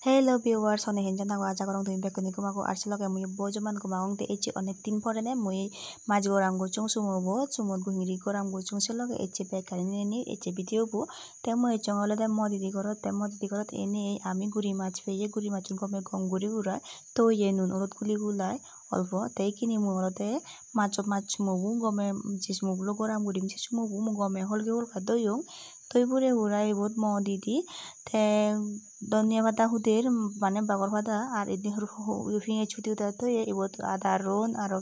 Hello viewers, one henjan nago aja korong tumi bekuni kumago arsiloge mui bojoman kumagong te echi onek tin pore ne mui maj goram gochung sumobo sumot guhiri goram gochung seloge echi bekani neni echi video bu te mui chong olode modidi gorot eni ami guri maj peye guri majun gome gom guri gurai toye nun olot guli gulai olpo te ikini mui olode maj sumobu gome je sumoblo goram gurim se sumobu mu gome holge holka doyong toi pure hurai ibot mo didi te ধনিয়া পাতা হুদের মানে বাগর পাতা আর এদিন ফিঙে ছুটি উঠা তো এবত আদা রন আর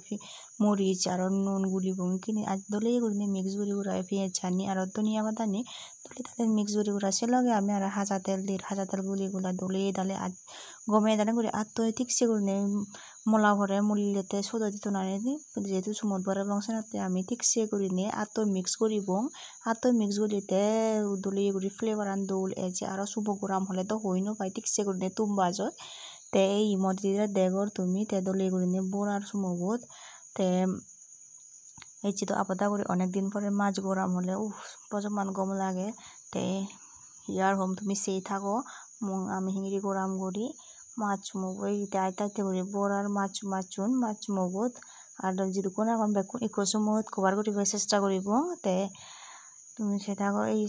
মরিচ আর নুন গুলি বমি কিনে আজ দলে গুলি মিক্স গুলি গুড়া ফিঙে ছানি আর ধনিয়া পাতা নি দলে তাদের মিক্স গুলি গুড়া সে লগে আমি আর হাজা তেল গুলি গুলা দলে দালে আজ গমে দালে করে আর তো ঠিক সে গুলি মোলা ভরে মুলিলেতে সোদা দিত না যেহেতু সুমত ভরে বংশনাতে আমি ঠিক সে করি নিয়ে আর তো মিক্স করি বং আর তো মিক্স গুলিতে দলে গুলি ফ্লেভার আন দোল এজে আর শুভ গোরাম হলে তো হইনো পাই ঠিক সে করি তুম বাজয় তে এই মদিরা দেগর তুমি তে দলে গুলি নিয়ে বোরার সুমবত তে এই চিতো আপাদা করি অনেক দিন পরে মাছ গোরাম হলে পজমান গম লাগে তে ইয়ার হোম তুমি সেই থাকো আমি হিঙ্গিরি গোরাম করি মাছ মুগ এই আইতাইতে করি বোরার মাছ মুগত আর যদি কোন এখন বেকুন ইকোসমত কভার করিব চেষ্টা করিব তে তুমি সেটা এই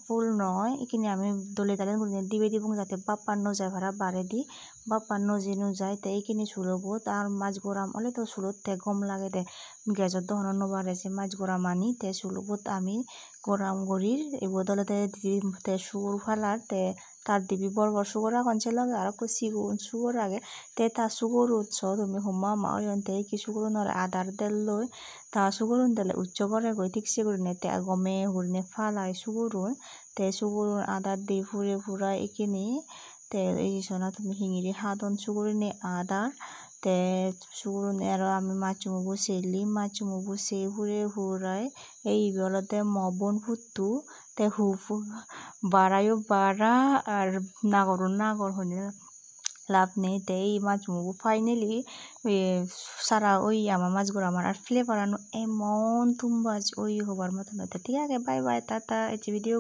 ফুল নয় এখানে আমি দলে দালে দিবে দিব যাতে বাপ্পার ন যায় ভাড়া বাড়ে দি বাপ্পার নজেনো যায় তে এইখানে সুলভত আর মাছ গোরাম হলে তো সুলত তে গম লাগে দে গ্যাসত দহন বাড়েছে মাছ গোরাম আনি তে সুলভত আমি গোরাম গরির এই বদলতে তে সুগর ফালার তে তার দিবি বড় সুগর কনছে লাগে আর সিগুন সুগর আগে তে তা সুগর উৎস তুমি হোমা মা তে কি সুগর নলে আদার তেল লই তা সুগরুন তেলে উচ্চ করে গই ঠিক সে করে তে গমে হুরনে ফালাই সুগরুন তে সুগরুন আদার দি ফুরে ফুরা এখানে তে এই সোনা তুমি হিঙিরি হাদন সুগরুনে আদার তে সুগরুনে আর আমি মাছুমুবু সে হুরে হুরাই এই বলতে মবন ফুটু তে হুফু বাড়ায়ও বাড়া আর নাগর হইনে লাভ নেই তে এই মাছ মুগু ফাইনালি সারা ওই আমার মাছগুলো আমার আর ফ্লেভার আনো এমন তুমবাজ ওই হবার মতন ঠিক আছে বাই বাই টাটা এই ভিডিও